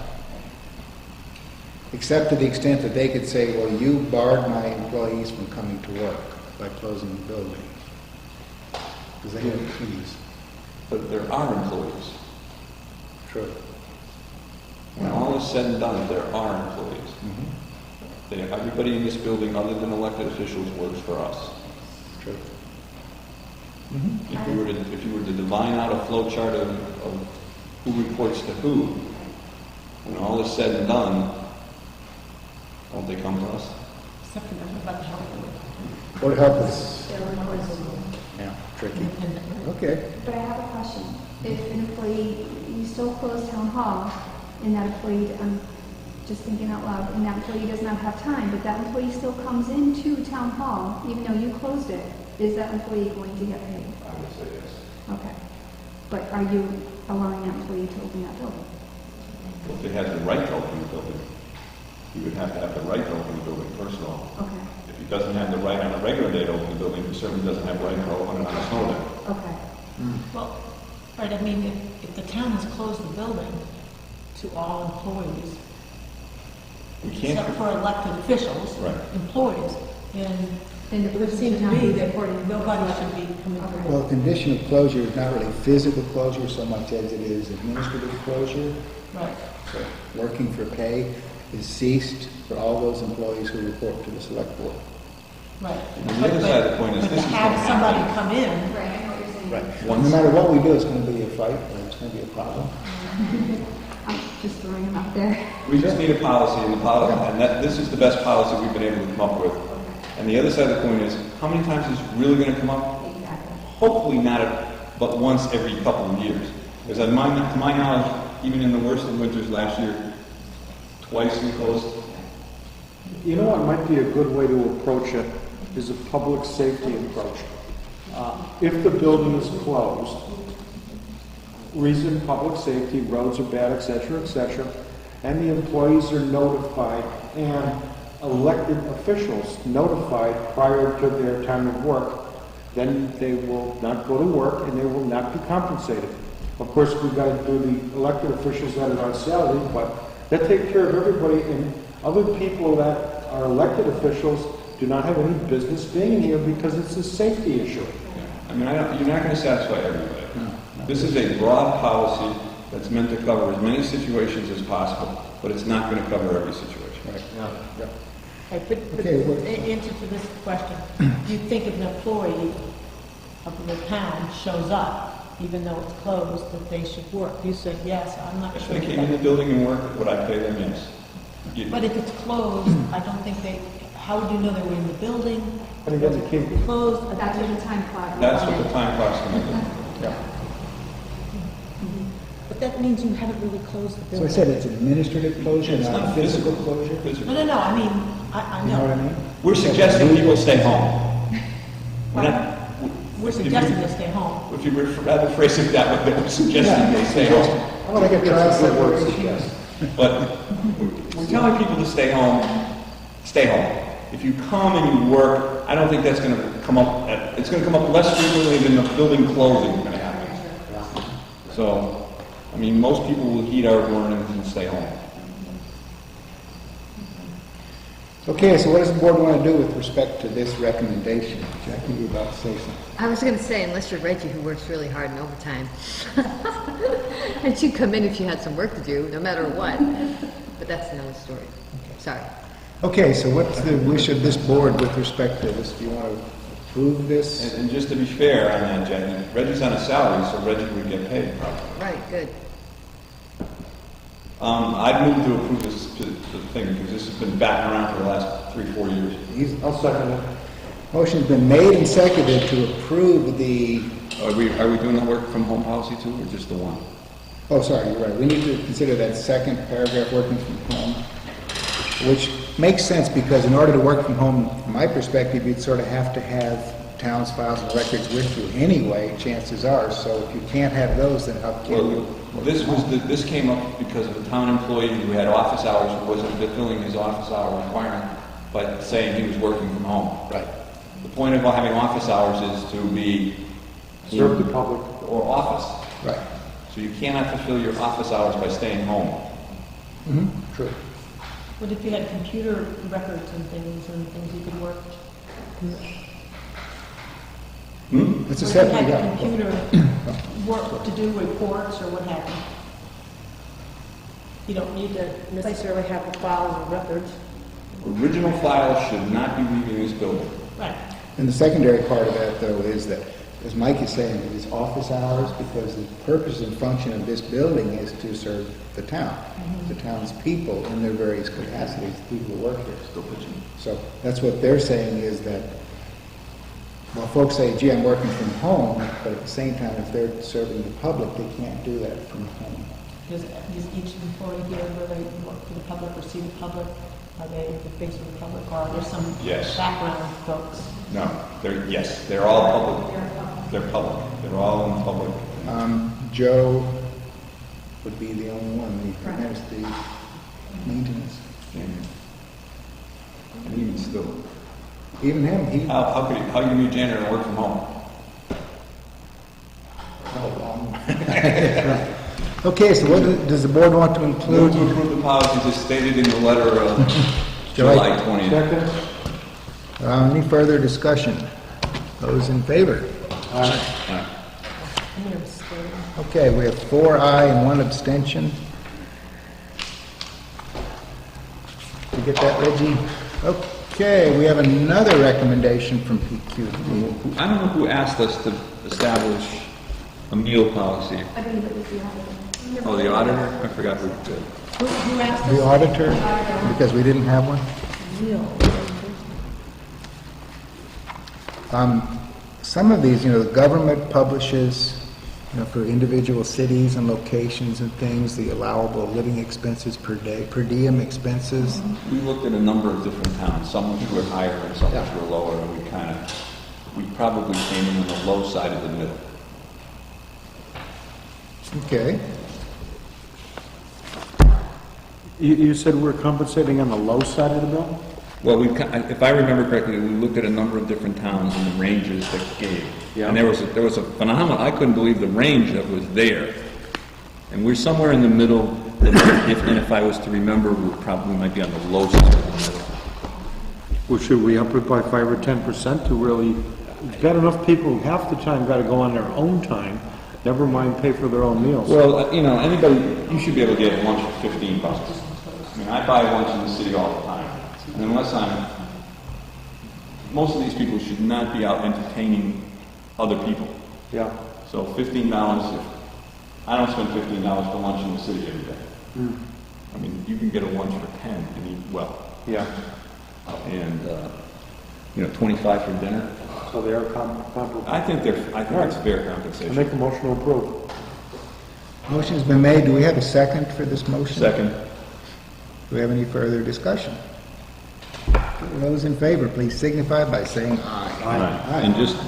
Except to the extent that they could say, well, you barred my employees from coming to work by closing the building. Because they have fees. But there are employees. True. When all is said and done, there are employees. Everybody in this building, other than elected officials, works for us. True. If you were to divine out a flow chart of who reports to who, when all is said and done, don't they come to us? except for about the health. Board of Health is, yeah, tricky. Okay. But I have a question. If an employee, you still close town hall, and that employee, I'm just thinking out loud, and that employee does not have time, but that employee still comes into town hall, even though you closed it, is that employee going to get paid? I would say yes. Okay. But are you allowing that employee to open that building? Well, if he has the right to open the building, he would have to have the right to open the building, first of all. Okay, If he doesn't have the right on a regular day to open the building, he certainly doesn't have the right to open it on a snow day. okay. Well, right, I mean, if the town has closed the building to all employees, We can't, except for elected officials, Right. employees, then Then it would seem to me that nobody should be coming through. Well, condition of closure is not really physical closure so much as it is administrative closure. Right. So working for pay is ceased for all those employees who report to the select board. Right. And the other side of the coin is But this to is have gonna somebody happen. come in, Right, I know what you're saying. Right. Once- No matter what we do, it's going to be a fight, or it's going to be a problem. I'm just throwing them out there. we just need a policy, and the policy, and this is the best policy we've been able to come up with. And the other side of the coin is, how many times is it really gonna come up? Exactly. Hopefully not, but once every couple of years. Because to my knowledge, even in the worst of winters last year, twice we closed. You know what might be a good way to approach it is a public safety approach. If the building is closed, reason public safety, roads are bad, et cetera, and the employees are notified and elected officials notified prior to their time of work, then they will not go to work and they will not be compensated. Of course, we've got to do the elected officials that are on salary, but that takes care of everybody, and other people that are elected officials do not have any business being here because it's a safety issue. I mean, you're not gonna satisfy everybody. This is a broad policy that's meant to cover as many situations as possible, but it's not gonna cover every situation. right, but Okay, what- in answer to this question, do you think if an employee of the town shows up, even though it's closed, that they should work? You said yes, I'm not If sure. they came in the building and worked, would I pay them? Yes. But if it's closed, I don't think how would you know they were in the building? And again, the key, Closed, That's what the time clock. That's what the time clock's gonna do. but that means you haven't really closed the So I building. said it's administrative closure, It's not not physical physical. closure. No, I mean, I You know what I know. mean? We're suggesting people stay home. We're not, We're suggesting they stay home. if you would rather phrase it that way, we're suggesting they stay home. I want to get trial That's a good word, separation. But we're telling people to stay home, stay home. If you come and you work, I don't think that's going to come up, it's going to come up less frequently than the building closing is going to happen. So, I mean, most people will heed our warnings and stay home. Okay, so what does the board want to do with respect to this recommendation? Jackie, you were about to say something. I was going to say, unless you're Reggie, who works really hard in overtime, and she'd come in if she had some work to do, no matter what. But that's another story. Sorry. Okay, so what's the wish of this board with respect to this? Do you want to approve this? And just to be fair on that, Jackie, Reggie's on a salary, so Reggie would get paid probably. Right, good. I'd move to approve this thing, because this has been batting around for the last 3-4 years. I'll second it. Motion's been made and seconded to approve the, Are we doing the work from home policy too, or just the one? oh, sorry, you're right. We need to consider that second paragraph, working from home, which makes sense because in order to work from home, from my perspective, you'd sort of have to have town's files and records with you anyway, chances are. So if you can't have those, then how can you? Well, this came up because of a town employee who had office hours, who wasn't fulfilling his office hour requirement, but saying he was working from home. Right. The point of having office hours is to be Serve the public. or office. Right. So you cannot fulfill your office hours by staying home. Mm-hmm. True. What if you had computer records and things you could work? It's a Or if you separate, had yeah. computer work to do reports or what have you? You don't need to necessarily have the files or records. Original files should not be leaving this building. Right. And the secondary part of that, though, is that, as Mike is saying, it is office hours because the purpose and function of this building is to serve the town, the town's people in their various capacities, the people who work here. So that's what they're saying is that, well, folks say, gee, I'm working from home, but at the same time, if they're serving the public, they can't do that from home. Does each employee here, whether they work for the public or see the public, are they the face of the public, or are there some Yes. background folks? No, they're all public. They're public. They're all in public. Joe, be the only one. Right. There's the maintenance. And even still, Even him, he, how can you be a janitor and work from home? okay, so what does the board want to Move include? to approve the policies as stated in the letter of July July 20th. Second? Any further discussion? Those in favor? I'm going to abstain. Okay, we have 4 aye and 1 abstention. Did you get that, Reggie? Okay, we have another recommendation from PQB. I don't know who asked us to establish a meal policy. I believe it was the auditor. Oh, the auditor? I forgot who did. Who asked us? The auditor, because we didn't have one. Neil. Some of these, the government publishes, for individual cities and locations and things, the allowable living expenses per day, per diem expenses. We looked at a number of different towns, some which were higher and some which were lower, and we probably came in on the low side of the middle. Okay. You said we're compensating on the low side of the bill? Well, if I remember correctly, we looked at a number of different towns and the ranges that gave. Yeah. And there was a phenomenon, I couldn't believe the range that was there. And we're somewhere in the middle, and if I was to remember, we probably might be on the low side of the middle. Well, should we up it by 5 or 10% to really, we've got enough people who half the time got to go on their own time, never mind pay for their own meals. Well, anybody, you should be able to get lunch for $15. I mean, I buy lunch in the city all the time. And unless most of these people should not be out entertaining other people. Yeah. So $15, I don't spend $15 for lunch in the city every day. I mean, you can get a lunch for 10 and eat well. Yeah. And, 25 for dinner. So they are comparable. I think it's fair I compensation. make a motion to approve. Motion's been made. Do we have a second for this motion? Second. Do we have any further discussion? Those in favor, please signify by saying aye. Aye.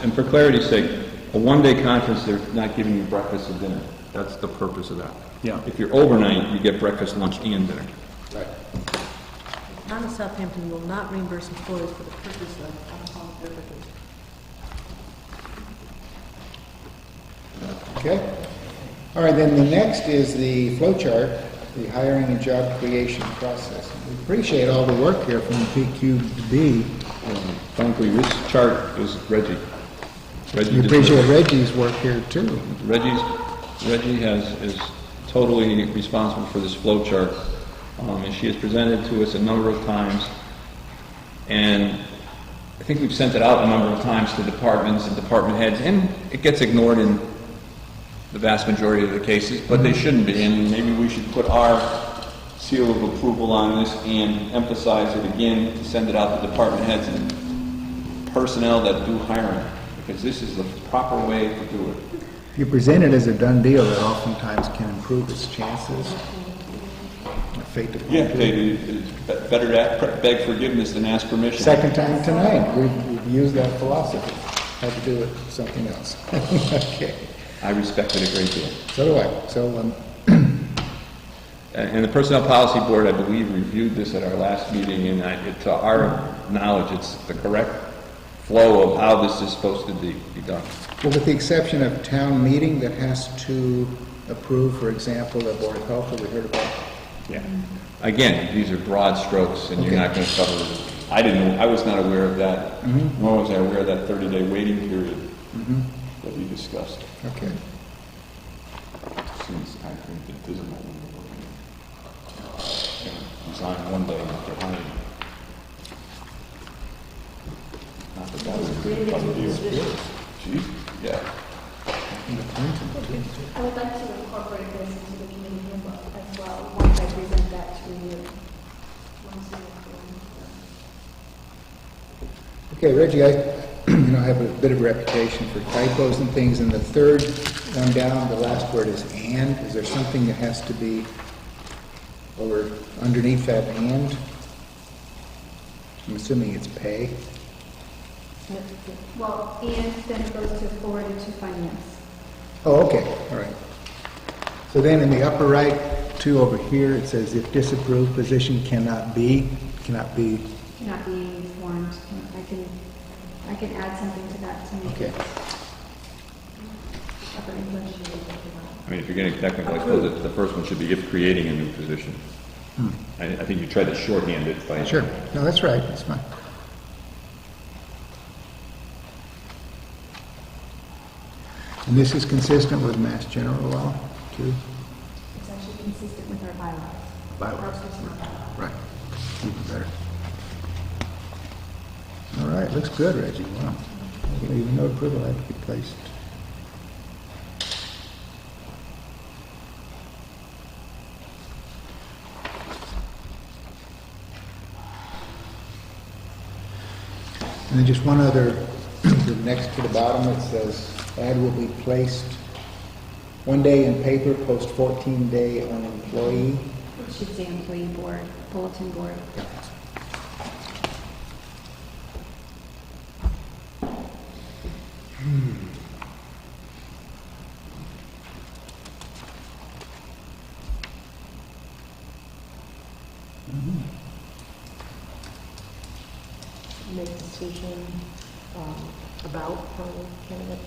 And for clarity's sake, a one-day conference, they're not giving you breakfast and dinner. That's the purpose of that. Yeah. If you're overnight, you get breakfast, lunch, and dinner. Right. Town of Southampton will not reimburse employees for the purchase of alcoholic beverages. Okay. All right, then the next is the flow chart, the hiring and job creation process. We appreciate all the work here from the PQB. Frankly, this chart is Reggie. We did appreciate this. Reggie's work here too. Reggie is totally responsible for this flow chart. And she has presented to us a number of times. And I think we've sent it out a number of times to departments and department heads, and it gets ignored in the vast majority of the cases, but they shouldn't be. And maybe we should put our seal of approval on this and emphasize it again to send it out to department heads and personnel that do hiring, because this is the proper way to do it. If you present it as a done deal, that oftentimes can improve its chances. Fate to Yeah, it's better to beg forgiveness than ask permission. Second time tonight, we've used that philosophy. Had to do with something else. Okay. I respect it a great deal. So do I. So, And the Personnel Policy Board, I believe, reviewed this at our last meeting, and to our knowledge, it's the correct flow of how this is supposed to be done. well, with the exception of town meeting that has to approve, for example, the Board of Health that we heard about. Yeah. Again, these are broad strokes, and you're Okay. not going to cover it. I was not aware of that, nor was I aware of that 30-day waiting period that we discussed. Okay. Seems, I think, invisible when you're working. Resign one day after hiring. Not that that was a good fun deal. Jeez, yeah. I would like to incorporate this into the committee handbook as well, once I present that to you. Once you approve. Okay, Reggie, I have a bit of a reputation for typos and things, and the third one down, the last word is and. Is there something that has to be over underneath that and? I'm assuming it's pay. Well, and then it goes to forwarded to finance. Oh, okay, all right. So then in the upper right, two over here, it says if disapproved, position cannot be Cannot be formed. I can add something to that to make okay. it upper English. I mean, if you're getting technical, I suppose that the first one should be if creating a new position. I think you tried to shorthand it by... Sure. No, that's right. That's fine. And this is consistent with Mass General Law, too? It's actually consistent with our bylaws. Bylaws. Our personnel bylaws. Right. Even better. All right, looks good, Reggie. Wow. Even no approval had to be placed. And then just one other, next to the bottom, it says, ad will be placed 1 day in paper, post 14 day on employee. It should say employee board, bulletin board. Make a decision about candidate.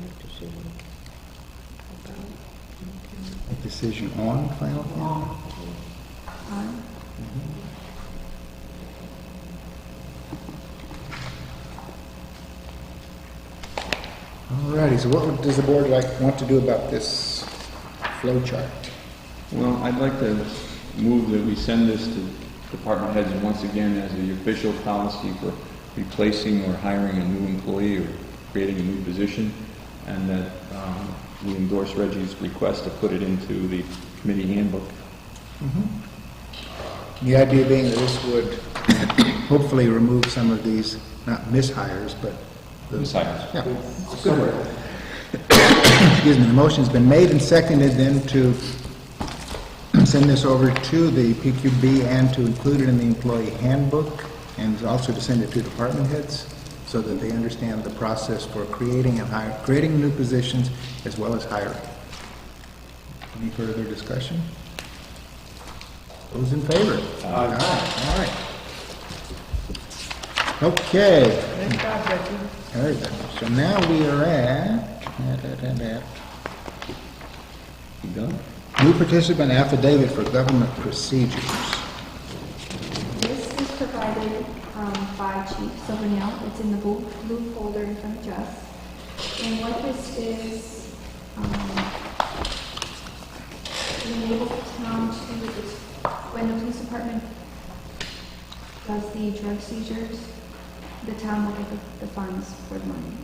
Make decision about. A decision on final candidate. All righty, so what does the board want to do about this flow chart? Well, I'd like to move that we send this to department heads once again as the official policy for replacing or hiring a new employee or creating a new position, and that we endorse Reggie's request to put it into the committee handbook. The idea being that this would hopefully remove some of these, not mishires, but... Mishires. Yeah, it's a good word. Excuse me, the motion's been made and seconded then to send this over to the PQB and to include it in the employee handbook, and also to send it to department heads so that they understand the process for creating new positions as well as hiring. Any further discussion? Those in favor? Aye. All right. Okay. Nice job, Reggie. Very good. So now we are at You done? new participant affidavit for government procedures. This is provided by Chief Silvernail. It's in the blue folder in front of Jess. And what this is, it enables the town to, when the police department does the drug seizures, the town will get the funds for the money.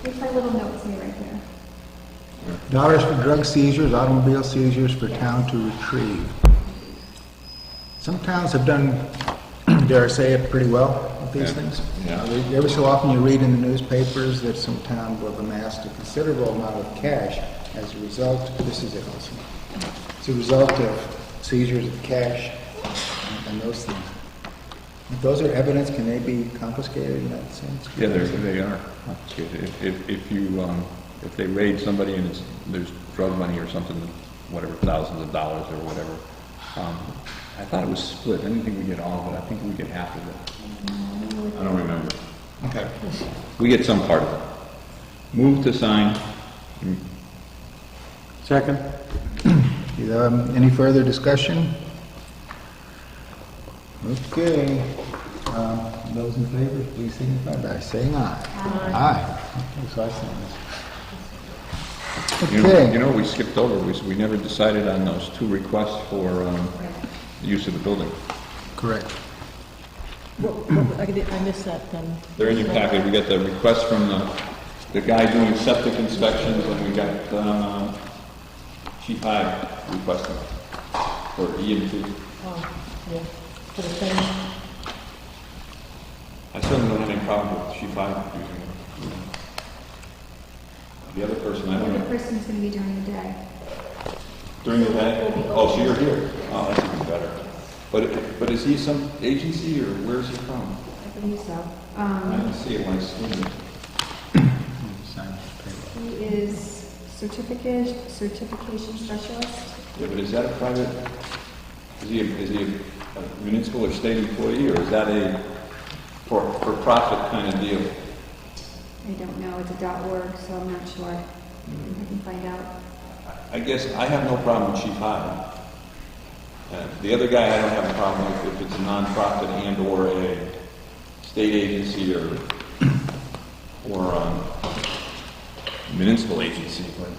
Here's my little notes here right there. Dollars for drug seizures, automobile seizures for town to retrieve. Some towns have done, dare I say it, pretty well with these things. Yeah. Every so often you read in the newspapers that some town will have amassed a considerable amount of cash as a result, this is it also, as a result of seizures of cash and those things. If those are evidence, can they be confiscated in that sense? Yeah, they are confiscated. If they raid somebody and there's drug money or something, whatever, thousands of dollars or whatever, I thought it was split. I didn't think we get all of it. I think we get half of it. I don't remember. Okay. We get some part of it. Move to sign. Second? Any further discussion? Okay. Those in favor, please signify by saying aye. Aye. Okay, so I sign this. You Okay. know, we skipped over. We never decided on those two requests for the use of the building. Correct. I missed that. They're in your packet. We got the request from the guy doing septic inspections, and we got Chief High requesting for EMT. Oh, yeah. For the same. I certainly don't have any problem with Chief High using it. The other person, I The don't other know. person's going to be during the day. During the day? Oh, so you're here. Oh, that's even better. But is he some agency, or where's he from? I believe so. I didn't see it when I seen it. He is certification specialist. Yeah, but is that a private, is he a municipal or state employee, or is that a for-profit kind of deal? I don't know, it's a .org, so I'm not sure. I can find out. I guess I have no problem with Chief Hyde. The other guy I don't have a problem with if it's a nonprofit and/or a state agency or municipal agency. But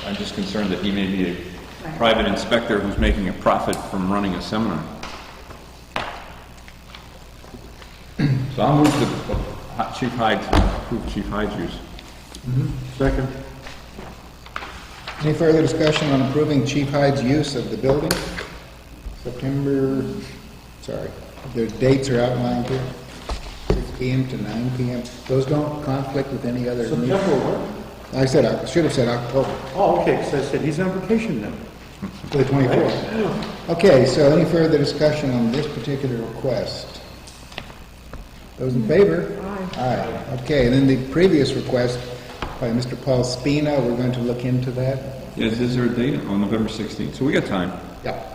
I'm just concerned that he may be a private inspector who's making a profit from running a seminar. So I'll move to Chief Hyde to approve Chief Hyde's use. Second. Any further discussion on approving Chief Hyde's use of the building? September, the dates are outlined here, 6 p.m. to 9 p.m. Those don't conflict with any other meeting? September what? I said, I should have said October, Oh, okay, so I said he's on vacation now. the 24th. Okay, so any further discussion on this particular request? Those in favor? Aye. Okay, and then the previous request by Mr. Paul Spina, we're going to look into that. Is there a date? On November 16th. So we got time. Yeah.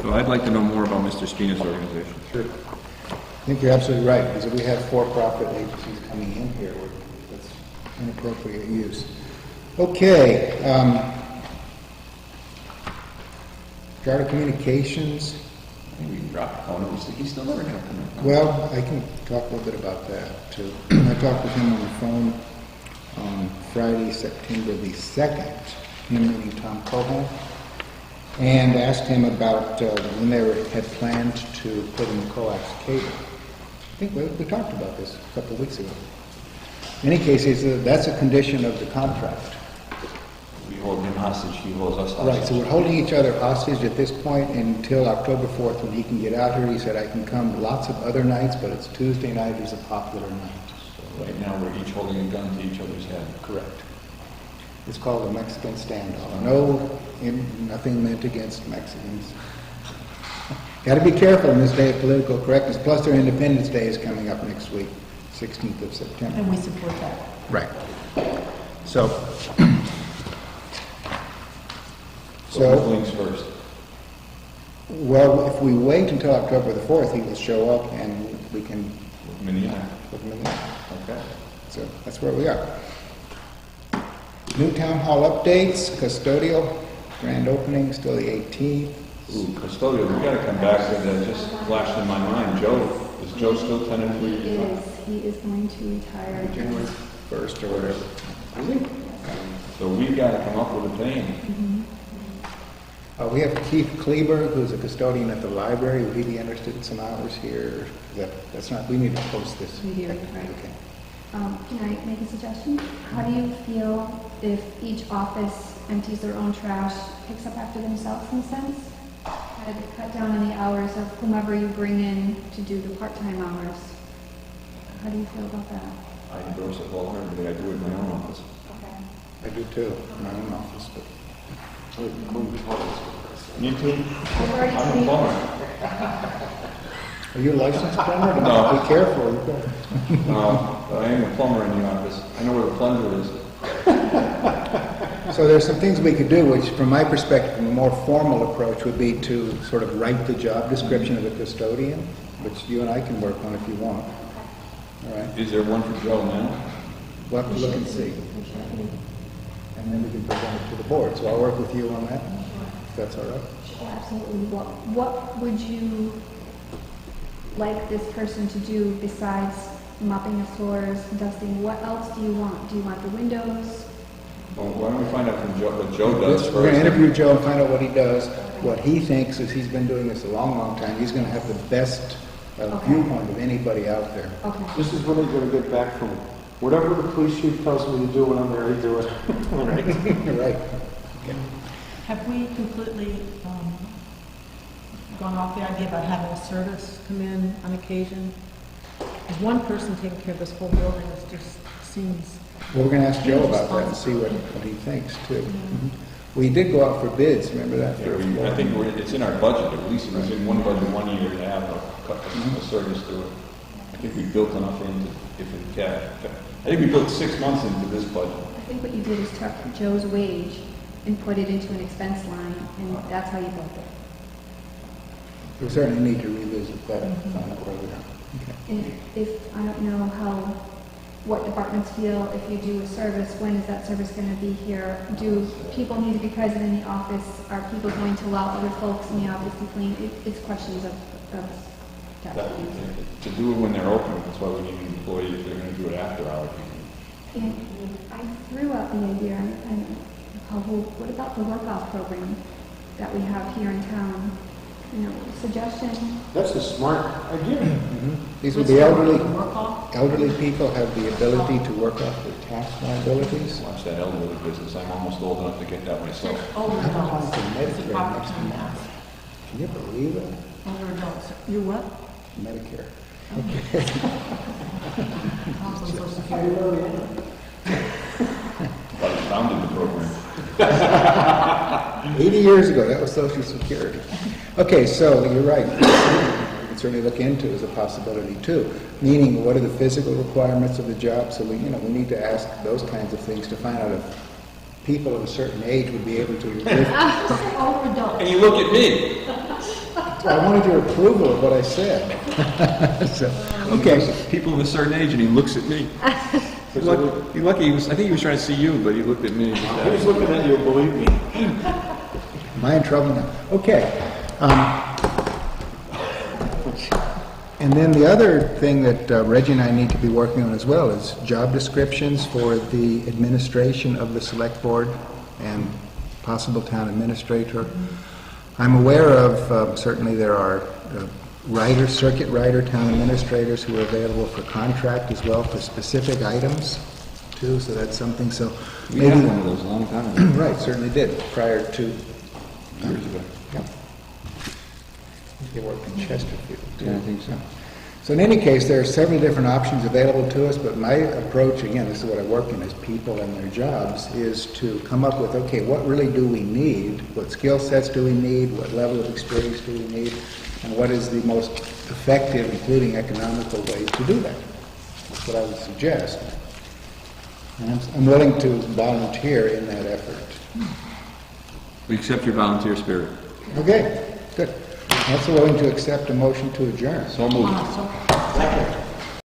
So I'd like to know more about Mr. Spina's organization. Sure. I think you're absolutely right, because if we have for-profit agencies coming in here, that's inappropriate use. Okay, Charter Communications. Maybe we can drop the phone. He's still never going to come in. Well, I can talk a little bit about that, too. I talked with him on the phone on Friday, September the 2nd, him and Tom Coburn, and asked him about when they had planned to put in the coax cable. I think we talked about this a couple of weeks ago. In any case, that's a condition of the contract. We hold him hostage, he holds us hostage. Right, so we're holding each other hostage at this point until October 4th when he can get out here. He said, I can come lots of other nights, but it's Tuesday night is a popular night. So right now, we're each holding a gun to each other's head. Correct. It's called a Mexican standoff. No, nothing meant against Mexicans. Got to be careful in this day of political correctness. Plus, their Independence Day is coming up next week, 16th of September. And we support that. Right. So, So who blinks first? well, if we wait until October the 4th, he will show up and we can Minneapolis. put him in there. Okay. So that's where we are. New town hall updates, custodial, grand opening, still the 18th. Ooh, custodial, we gotta come back to that, just flashed in my mind. Joe, is Joe still tentatively? He is going to retire. January 1st or whatever. Is he? So we gotta come up with a plan. We have Keith Kleber, who's a custodian at the library. Would he be interested in some hours here? That's not, we need to post this. We do, right. Okay. Can I make a suggestion? How do you feel if each office empties their own trash, picks up after themselves in a sense? Kind of cut down on the hours of whomever you bring in to do the part-time hours. How do you feel about that? I endorse it wholeheartedly, I do it in my own office. Okay. I do too, in my own office, but Me too? I've already I'm a cleaned- plumber. are you a licensed plumber? No. Be careful. You better- No, but I am a plumber in the office. I know where the plunger is. So there's some things we could do, which from my perspective, a more formal approach would be to sort of write the job description of a custodian, which you and I can work on if you want. All right? Is there one for Joe now? We'll have to look and see. And then we can present it to the board. So I'll work with you on that, if that's all right. Absolutely. What would you like this person to do besides mopping the floors, dusting? What else do you want? Do you want the windows? Well, why don't we find out from Joe, what Joe does first? We're going to interview Joe and find out what he does. What he thinks is he's been doing this a long, long time. He's going to have the best viewpoint of anybody out there. Okay. This is when I'm gonna get back from whatever the police chief tells me to do when I'm there, I do it. All right. Right. Have we completely gone off the idea about having a service come in on occasion? Is one person taking care of this whole building? It just seems... Well, we're going to ask Joe about that and see what he thinks, too. We did go out for bids, remember that? Yeah, I think it's in our budget, at least it was in one budget 1 year to have a service to it. I think we built enough into, if in cash. I think we built 6 months into this budget. I think what you did is took Joe's wage and put it into an expense line, and that's how you built it. We certainly need to revisit that, find out where we are. Okay. And if, I don't know what departments feel, if you do a service, when is that service going to be here? Do people need to be present in the office? Are people going to allow other folks in the office to clean? It's questions of To do it when they're open, that's why we need an employee if they're going to do it after hours. And I threw out the idea, what about the work-off program that we have here in town? Suggestion? That's a smart idea. These would be elderly people have the ability to work off their tax liabilities. Watch that elderly business, I'm almost old enough to get that myself. Older I'm applying adults. for It's a Medicare proper next time month. now. Can you believe it? Older adults. You what? Medicare. Also Social Security. But I founded the program. 80 years ago, that was Social Security. Okay, so you're right. We can certainly look into as a possibility too. Meaning, what are the physical requirements of the job? So we need to ask those kinds of things to find out if people of a certain age would be able to live. Older adults. And you look at me. I wanted your approval of what I said. So, okay. People of a certain age, and he looks at me. He lucky. I think he was trying to see you, but he looked at me. He was looking at you, believe me. Am I in trouble now? Okay. And then the other thing that Reggie and I need to be working on as well is job descriptions for the administration of the select board and possible town administrator. I'm aware of, certainly there are circuit rider town administrators who are available for contract as well for specific items too, so that's something, so We maybe... had one of those a long time ago. Right, certainly did, prior to... Years ago. Yeah. They worked in Chesterfield too. Yeah, I think so. So in any case, there are several different options available to us, but my approach, again, this is what I work in, is people and their jobs, is to come up with, okay, what really do we need? What skill sets do we need? What level of experience do we need? And what is the most effective, including economical way to do that? That's what I would suggest. And I'm willing to volunteer in that effort. We accept your volunteer spirit. Okay, good. I'm also willing to accept a motion to adjourn. So moved. So